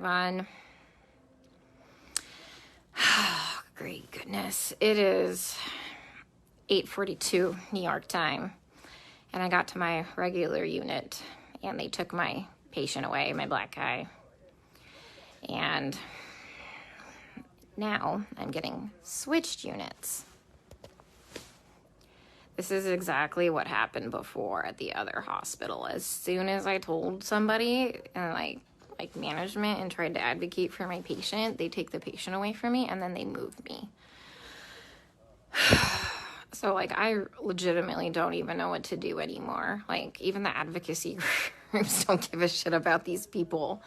everyone. Oh, great goodness. It is 8:42 New York time, and I got to my regular unit, and they took my patient away, my black guy. And now I'm getting switched units. This is exactly what happened before at the other hospital. As soon as I told somebody, and like management, and tried to advocate for my patient, they take the patient away from me and then they move me. So like I legitimately don't even know what to do anymore. Like even the advocacy groups don't give a shit about these people.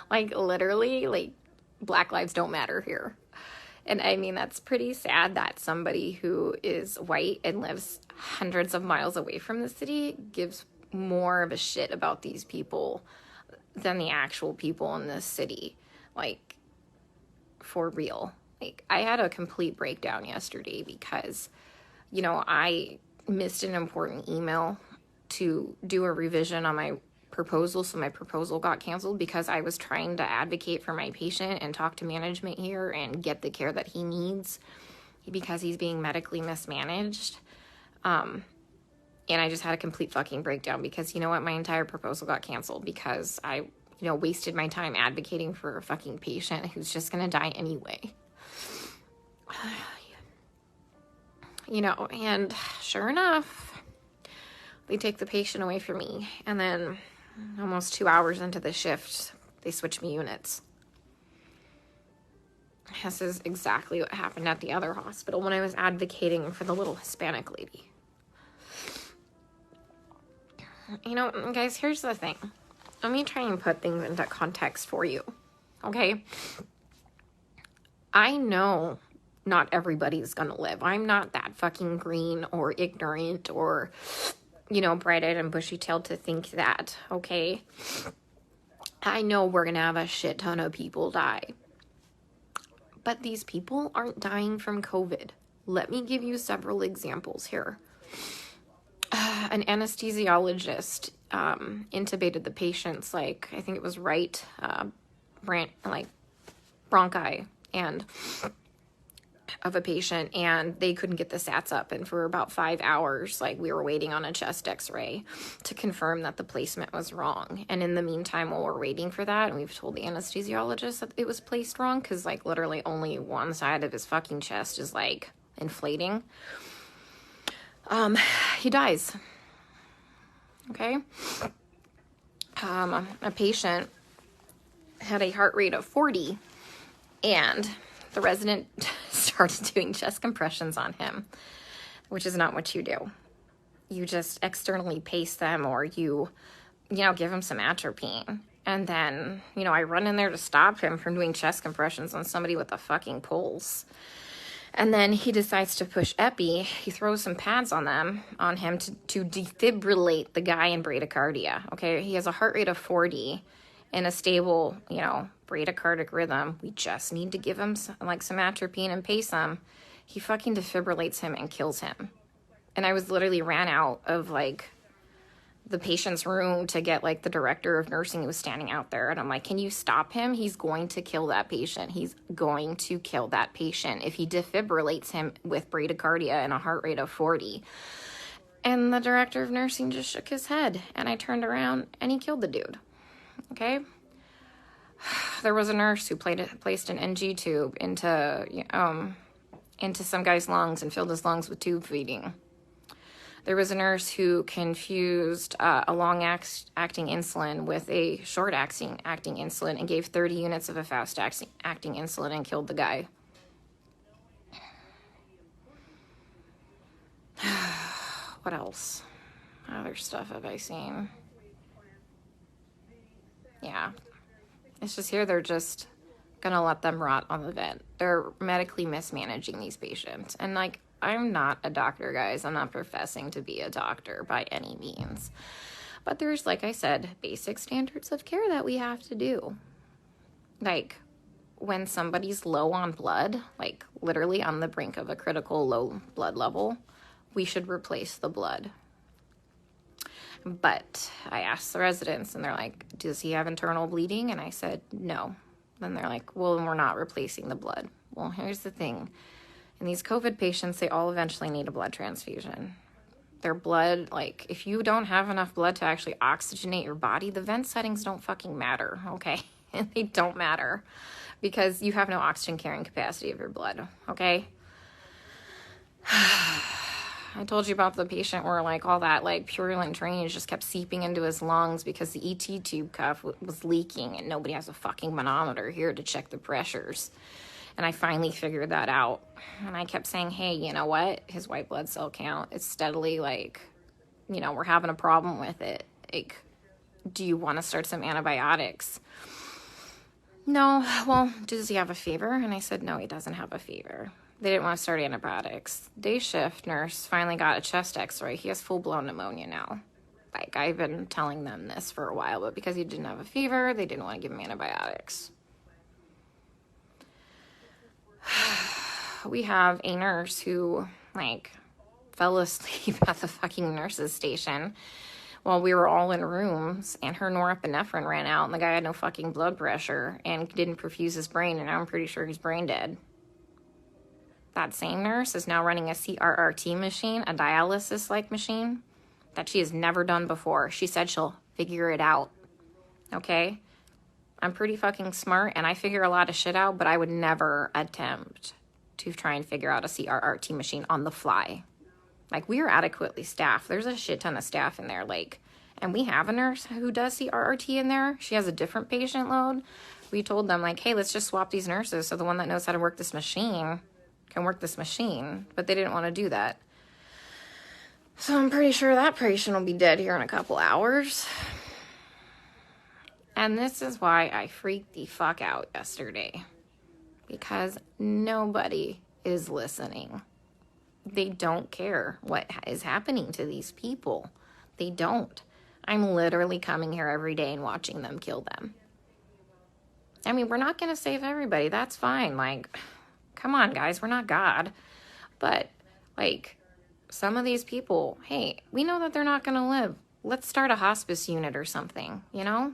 Like literally, like Black lives don't matter here. And I mean, that's pretty sad that somebody who is white and lives hundreds of miles away from the city gives more of a shit about these people than the actual people in this city. Like, for real. Like, I had a complete breakdown yesterday because, you know, I missed an important email to do a revision on my proposal, so my proposal got canceled because I was trying to advocate for my patient and talk to management here and get the care that he needs because he's being medically mismanaged. And I just had a complete fucking breakdown because, you know what, my entire proposal got canceled because I, you know, wasted my time advocating for a fucking patient who's just gonna die anyway. You know, and sure enough, they take the patient away from me, and then almost 2 hours into the shift, they switch me units. This is exactly what happened at the other hospital when I was advocating for the little Hispanic lady. You know, guys, here's the thing. Let me try and put things into context for you, okay? I know not everybody's gonna live. I'm not that fucking green or ignorant or, you know, bright-eyed and bushy-tailed to think that, okay? I know we're gonna have a shit ton of people die. But these people aren't dying from COVID. Let me give you several examples here. An anesthesiologist intubated the patient's, like, I think it was right, bronchi and of a patient, and they couldn't get the sats up, and for about 5 hours, like, we were waiting on a chest x-ray to confirm that the placement was wrong. And in the meantime, while we're waiting for that, and we've told the anesthesiologist that it was placed wrong, because, like, literally only one side of his fucking chest is, like, inflating, he dies. Okay? A patient had a heart rate of 40, and the resident started doing chest compressions on him, which is not what you do. You just externally pace them, or you know, give him some atropine. And then, you know, I run in there to stop him from doing chest compressions on somebody with a fucking pulse. And then he decides to push epi. He throws some pads on him to defibrillate the guy in bradycardia. Okay, he has a heart rate of 40 and a stable, you know, bradycardic rhythm. We just need to give him some atropine and pace him. He fucking defibrillates him and kills him. And I was literally ran out of, like, the patient's room to get, like, the director of nursing who was standing out there. And I'm like, can you stop him? He's going to kill that patient. He's going to kill that patient if he defibrillates him with bradycardia and a heart rate of 40. And the director of nursing just shook his head. And I turned around and he killed the dude. Okay? There was a nurse who placed an NG tube into some guy's lungs and filled his lungs with tube feeding. There was a nurse who confused a long-acting insulin with a short-acting insulin and gave 30 units of a fast-acting insulin and killed the guy. What else? Other stuff have I seen? Yeah. It's just here they're just gonna let them rot on the vent. They're medically mismanaging these patients. And, like, I'm not a doctor, guys. I'm not professing to be a doctor by any means. But there's, like I said, basic standards of care that we have to do. Like, when somebody's low on blood, like literally on the brink of a critical low blood level, we should replace the blood. But I asked the residents, and they're like, does he have internal bleeding? And I said, no. Then they're like, well, we're not replacing the blood. Well, here's the thing. In these COVID patients, they all eventually need a blood transfusion. Their blood, like, if you don't have enough blood to actually oxygenate your body, the vent settings don't fucking matter, okay? And they don't matter because you have no oxygen carrying capacity of your blood, okay? I told you about the patient where, like, all that, like, purulent drainage just kept seeping into his lungs because the ET tube cuff was leaking, and nobody has a fucking manometer here to check the pressures. And I finally figured that out. And I kept saying, hey, you know what? His white blood cell count is steadily, like, you know, we're having a problem with it. Like, do you want to start some antibiotics? No. Well, does he have a fever? And I said, no, he doesn't have a fever. They didn't want to start antibiotics. Day shift nurse finally got a chest x-ray. He has full-blown pneumonia now. Like, I've been telling them this for a while, but because he didn't have a fever, they didn't want to give him antibiotics. We have a nurse who, like, fell asleep at the fucking nurse's station while we were all in rooms, and her norepinephrine ran out, and the guy had no fucking blood pressure and didn't perfuse his brain, and now I'm pretty sure he's brain dead. That same nurse is now running a CRRT machine, a dialysis-like machine, that she has never done before. She said she'll figure it out, okay? I'm pretty fucking smart, and I figure a lot of shit out, but I would never attempt to try and figure out a CRRT machine on the fly. Like, we are adequately staffed. There's a shit ton of staff in there, like, and we have a nurse who does CRRT in there. She has a different patient load. We told them, like, hey, let's just swap these nurses so the one that knows how to work this machine can work this machine, but they didn't want to do that. So I'm pretty sure that patient will be dead here in a couple hours. And this is why I freaked the fuck out yesterday. Because nobody is listening. They don't care what is happening to these people. They don't. I'm literally coming here every day and watching them kill them. I mean, we're not going to save everybody. That's fine. Like, come on, guys. We're not God. But, like, some of these people, hey, we know that they're not going to live. Let's start a hospice unit or something, you know?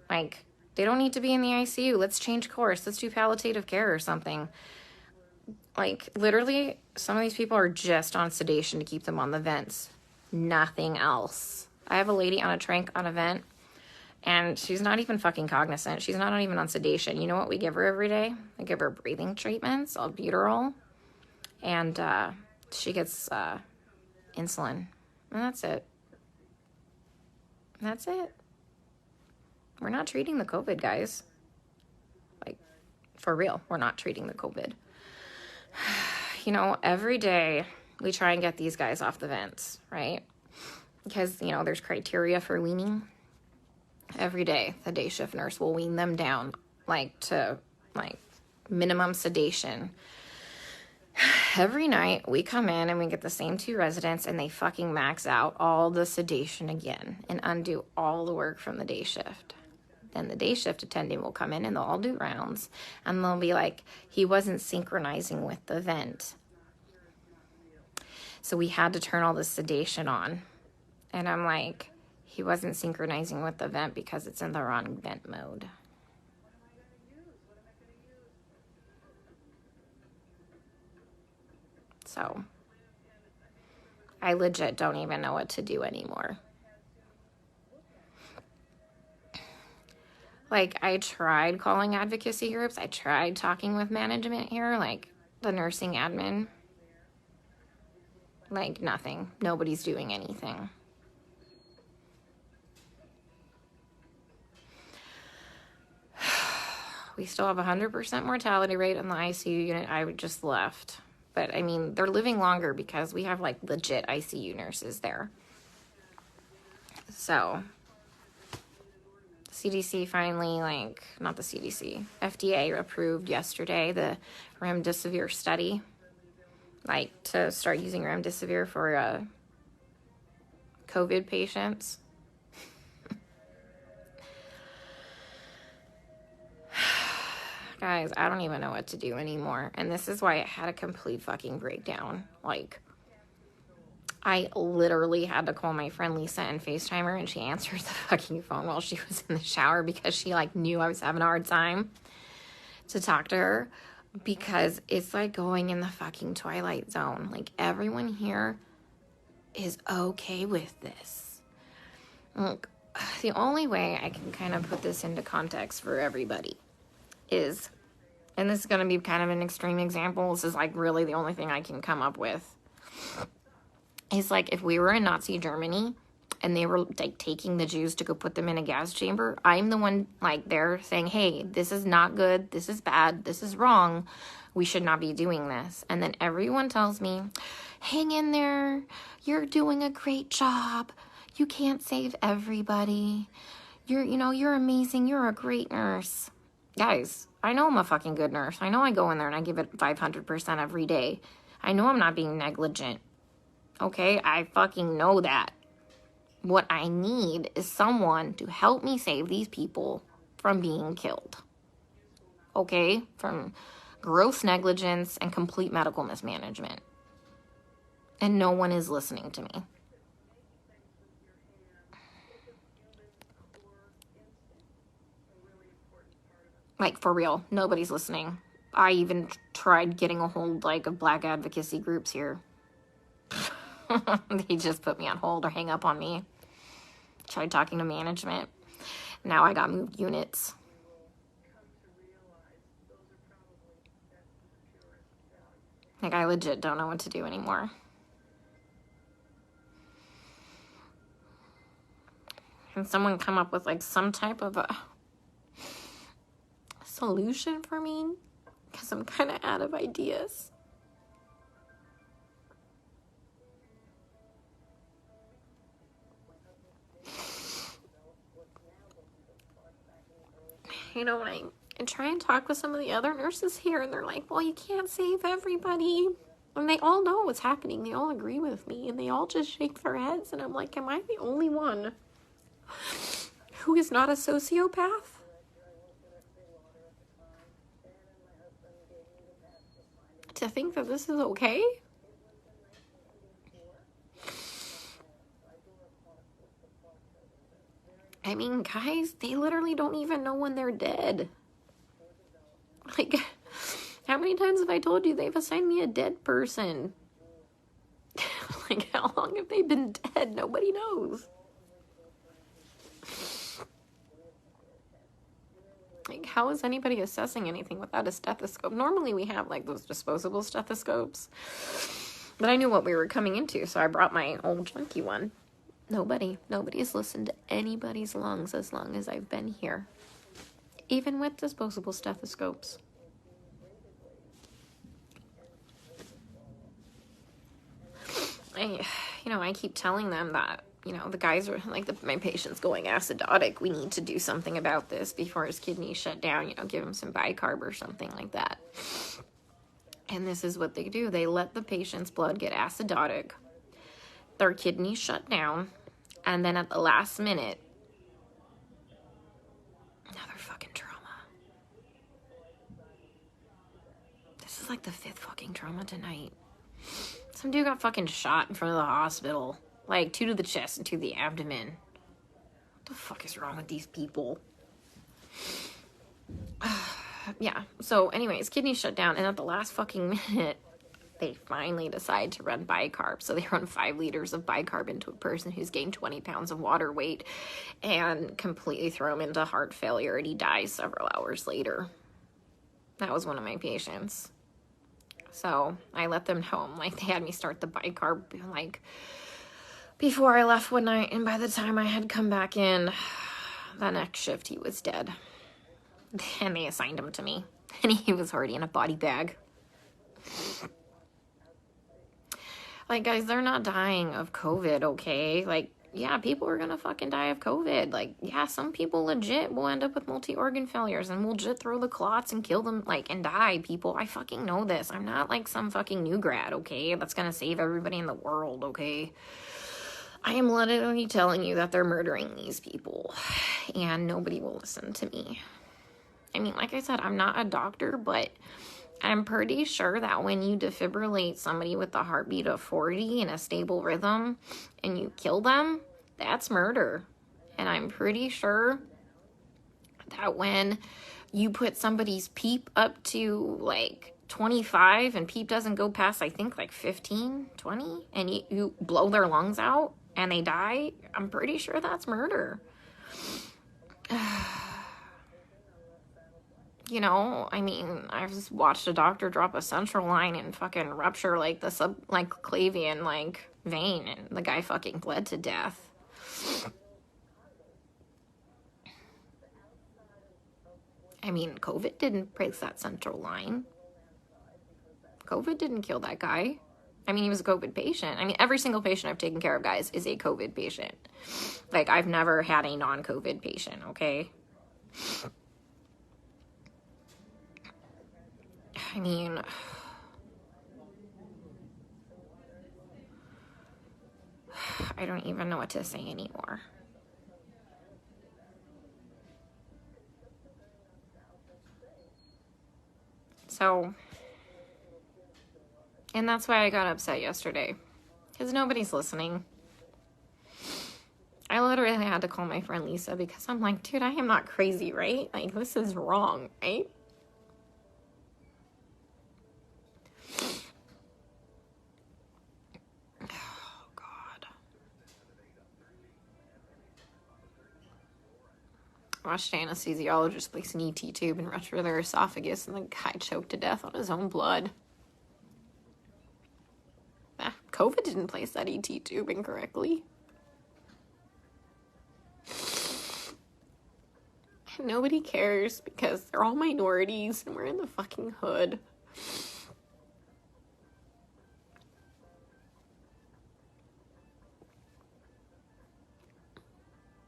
Like, they don't need to be in the ICU. Let's change course. Let's do palliative care or something. Like, literally, some of these people are just on sedation to keep them on the vents. Nothing else. I have a lady on a tranq on a vent, and she's not even fucking cognizant. She's not even on sedation. You know what we give her every day? I give her breathing treatments, albuterol, and she gets insulin. And that's it. That's it. We're not treating the COVID, guys. Like, for real, we're not treating the COVID. You know, every day we try and get these guys off the vents, right? Because, you know, there's criteria for weaning. Every day, the day shift nurse will wean them down, like, to, like, minimum sedation. Every night, we come in and we get the same 2 residents, and they fucking max out all the sedation again and undo all the work from the day shift. Then the day shift attendant will come in and they'll all do rounds, and they'll be like, he wasn't synchronizing with the vent. So we had to turn all the sedation on. And I'm like, he wasn't synchronizing with the vent because it's in the wrong vent mode. So I legit don't even know what to do anymore. Like, I tried calling advocacy groups. I tried talking with management here, like the nursing admin. Like, nothing. Nobody's doing anything. We still have 100% mortality rate in the ICU unit I just left. But, I mean, they're living longer because we have, like, legit ICU nurses there. So, CDC finally, like, not the CDC, FDA approved yesterday the remdesivir study, like, to start using remdesivir for COVID patients. Guys, I don't even know what to do anymore. And this is why I had a complete fucking breakdown. Like, I literally had to call my friend Lisa and FaceTime her, and she answered the fucking phone while she was in the shower because she, like, knew I was having a hard time to talk to her, because it's like going in the fucking Twilight Zone. Like, everyone here is okay with this. Look, the only way I can kind of put this into context for everybody is, and this is going to be kind of an extreme example, this is, like, really the only thing I can come up with. It's like if we were in Nazi Germany and they were, like, taking the Jews to go put them in a gas chamber, I'm the one, like, there saying, hey, this is not good, this is bad, this is wrong, we should not be doing this. And then everyone tells me, hang in there, you're doing a great job, you can't save everybody, you're amazing, you're a great nurse. Guys, I know I'm a fucking good nurse. I know I go in there and I give it 500% every day. I know I'm not being negligent. Okay, I fucking know that. What I need is someone to help me save these people from being killed. Okay, from gross negligence and complete medical mismanagement. And no one is listening to me. Like, for real, nobody's listening. I even tried getting a hold, like, of black advocacy groups here. They just put me on hold or hang up on me. Tried talking to management. Now I got moved units. Like, I legit don't know what to do anymore. Can someone come up with, like, some type of a solution for me? Because I'm kind of out of ideas. When I try and talk with some of the other nurses here, and they're like, well, you can't save everybody. And they all know what's happening. They all agree with me, and they all just shake their heads. And I'm like, am I the only one who is not a sociopath? To think that this is okay? I mean, guys, they literally don't even know when they're dead. Like, how many times have I told you they've assigned me a dead person? Like, how long have they been dead? Nobody knows. Like, how is anybody assessing anything without a stethoscope? Normally we have, like, those disposable stethoscopes. But I knew what we were coming into, so I brought my old junky one. Nobody's listened to anybody's lungs as long as I've been here. Even with disposable stethoscopes. I keep telling them that, the guys are like, my patient's going acidotic. We need to do something about this before his kidneys shut down, give him some bicarb or something like that. And this is what they do. They let the patient's blood get acidotic. Their kidneys shut down, and then at the last minute, another fucking trauma. This is like the 5th fucking trauma tonight. Some dude got fucking shot in front of the hospital. Like, 2 to the chest and 2 to the abdomen. What the fuck is wrong with these people? Yeah, so anyways, kidneys shut down, and at the last fucking minute, they finally decide to run bicarb. So they run 5 liters of bicarb into a person who's gained 20 pounds of water weight and completely throw him into heart failure, and he dies several hours later. That was one of my patients. So I let them know. Like, they had me start the bicarb, like, before I left one night, and by the time I had come back in, the next shift, he was dead. And they assigned him to me, and he was already in a body bag. Like, guys, they're not dying of COVID, okay? Like, yeah, people are gonna fucking die of COVID. Like, yeah, some people legit will end up with multi-organ failures and will legit throw the clots and kill them, like, and die, people. I fucking know this. I'm not, like, some fucking new grad, okay? That's gonna save everybody in the world, okay? I am literally telling you that they're murdering these people, and nobody will listen to me. I mean, like I said, I'm not a doctor, but I'm pretty sure that when you defibrillate somebody with a heartbeat of 40 in a stable rhythm and you kill them, that's murder. And I'm pretty sure that when you put somebody's PEEP up to like 25 and PEEP doesn't go past, I think, like 15, 20, and you blow their lungs out and they die, I'm pretty sure that's murder. You know, I mean, I've just watched a doctor drop a central line and fucking rupture like the subclavian like vein, and the guy fucking bled to death. I mean, COVID didn't break that central line. COVID didn't kill that guy. I mean, he was a COVID patient. I mean, every single patient I've taken care of, guys, is a COVID patient. Like, I've never had a non-COVID patient, okay? I mean, I don't even know what to say anymore. So, and that's why I got upset yesterday, because nobody's listening. I literally had to call my friend Lisa because I'm like, dude, I am not crazy, right? Like, this is wrong, right? Oh, God. I watched an anesthesiologist place an ET tube and rupture their esophagus, and the guy choked to death on his own blood. COVID didn't place that ET tube incorrectly. And nobody cares because they're all minorities and we're in the fucking hood.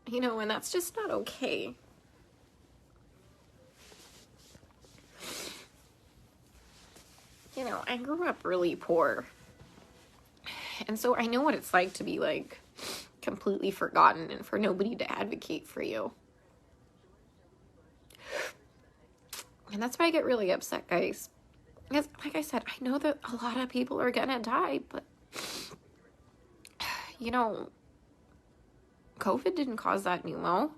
You know, and that's just not okay. You know, I grew up really poor. And so I know what it's like to be, like, completely forgotten and for nobody to advocate for you. And that's why I get really upset, guys. Because, like I said, I know that a lot of people are gonna die, but, you know, COVID didn't cause that pneumo.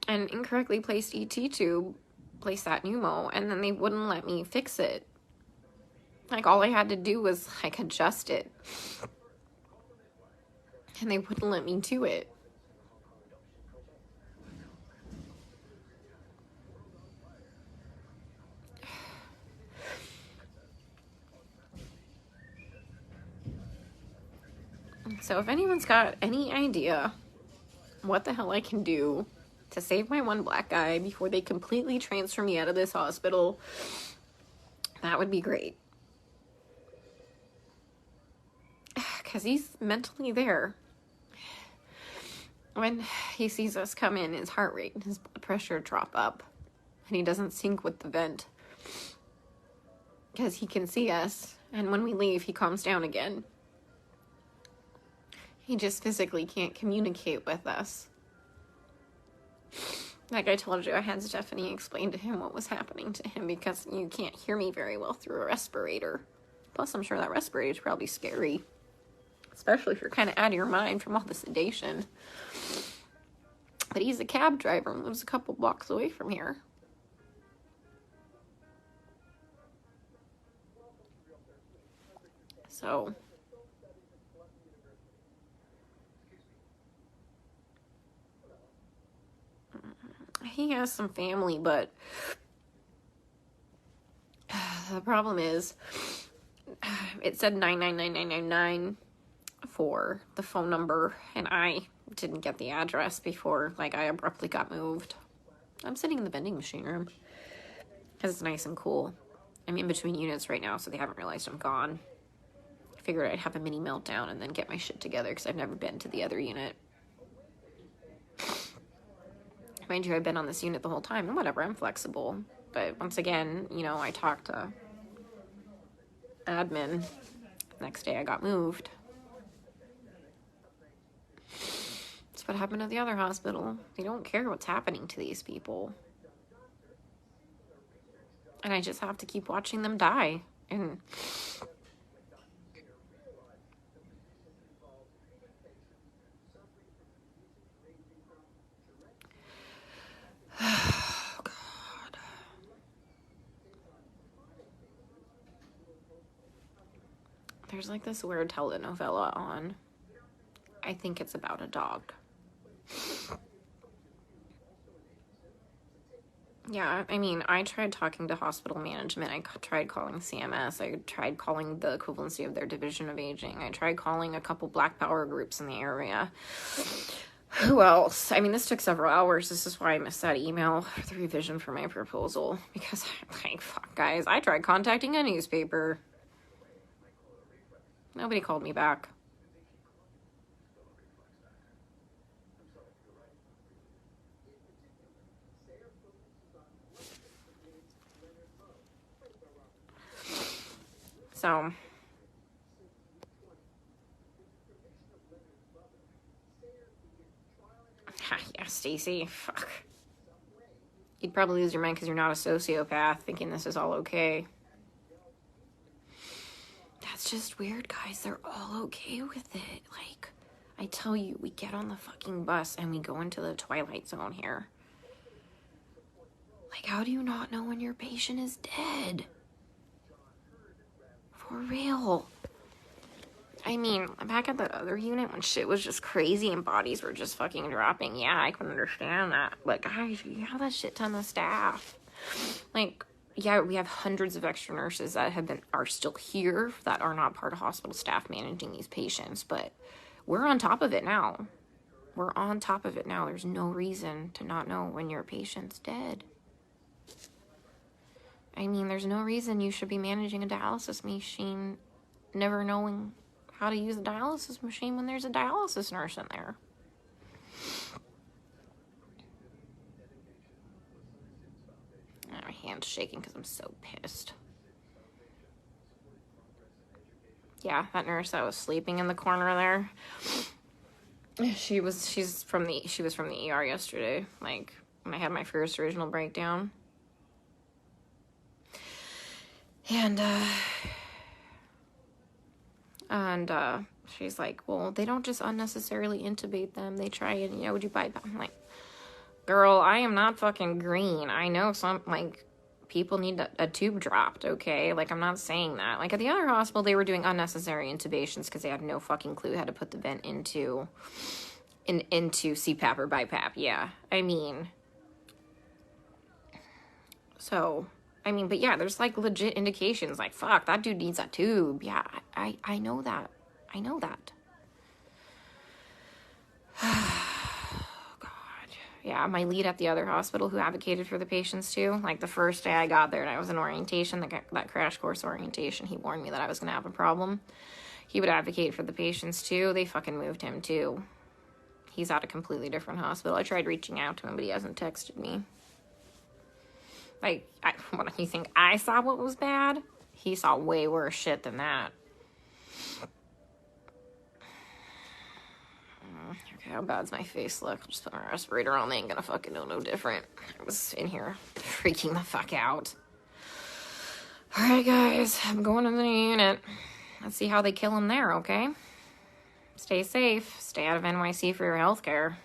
And incorrectly placed ET tube placed that pneumo, and then they wouldn't let me fix it. Like, all I had to do was, like, adjust it. And they wouldn't let me do it. So if anyone's got any idea what the hell I can do to save my one black guy before they completely transfer me out of this hospital, that would be great. Because he's mentally there. When he sees us come in, his heart rate and his blood pressure drop up. And he doesn't sync with the vent. Because he can see us. And when we leave, he calms down again. He just physically can't communicate with us. Like I told you, I had Stephanie explain to him what was happening to him because you can't hear me very well through a respirator. Plus, I'm sure that respirator is probably scary. Especially if you're kind of out of your mind from all the sedation. But he's a cab driver and lives a couple blocks away from here. So he has some family, but the problem is it said 99999 for the phone number, and I didn't get the address before, like, I abruptly got moved. I'm sitting in the vending machine room because it's nice and cool. I'm in between units right now, so they haven't realized I'm gone. I figured I'd have a mini meltdown and then get my shit together because I've never been to the other unit. Mind you, I've been on this unit the whole time, and whatever, I'm flexible. But once again, you know, I talked to admin. Next day I got moved. That's what happened at the other hospital. They don't care what's happening to these people. And I just have to keep watching them die. And oh, God. There's like this weird telenovela on. I think it's about a dog. Yeah, I mean, I tried talking to hospital management. I tried calling CMS. I tried calling the equivalency of their division of aging. I tried calling a couple Black Power groups in the area. Who else? I mean, this took several hours. This is why I missed that email for the revision for my proposal. Because, like, fuck, guys, I tried contacting a newspaper. Nobody called me back. So, yeah, Stacy, fuck. You'd probably lose your mind because you're not a sociopath thinking this is all okay. That's just weird, guys. They're all okay with it. Like, I tell you, we get on the fucking bus and we go into the twilight zone here. Like, how do you not know when your patient is dead? For real. I mean, back at the other unit when shit was just crazy and bodies were just fucking dropping, yeah, I can understand that. But guys, you have that shit ton of staff. Like, yeah, we have hundreds of extra nurses that are still here that are not part of hospital staff managing these patients, but we're on top of it now. We're on top of it now. There's no reason to not know when your patient's dead. I mean, there's no reason you should be managing a dialysis machine never knowing how to use a dialysis machine when there's a dialysis nurse in there. My hand's shaking because I'm so pissed. Yeah, that nurse that was sleeping in the corner there. She was from the ER yesterday, like when I had my first original breakdown. And she's like, well, they don't just unnecessarily intubate them. They try and, would you bypass? I'm like, girl, I am not fucking green. I know some, like, people need a tube dropped, okay? Like, I'm not saying that. Like, at the other hospital, they were doing unnecessary intubations because they had no fucking clue how to put the vent into CPAP or BiPAP. Yeah, I mean, so... I mean, but yeah, there's like legit indications like, fuck, that dude needs that tube. Yeah, I know that. I know that. God. Yeah, my lead at the other hospital who advocated for the patients too, like the first day I got there and I was in orientation, that crash course orientation, he warned me that I was going to have a problem. He would advocate for the patients too. They fucking moved him too. He's at a completely different hospital. I tried reaching out to him, but he hasn't texted me. Like, what do you think? I saw what was bad? He saw way worse shit than that. Okay, how bad's my face look? I'll just put my respirator on. They ain't gonna fucking know no different. I was in here freaking the fuck out. Alright, guys. I'm going to the unit. Let's see how they kill him there, okay? Stay safe. Stay out of NYC for your healthcare.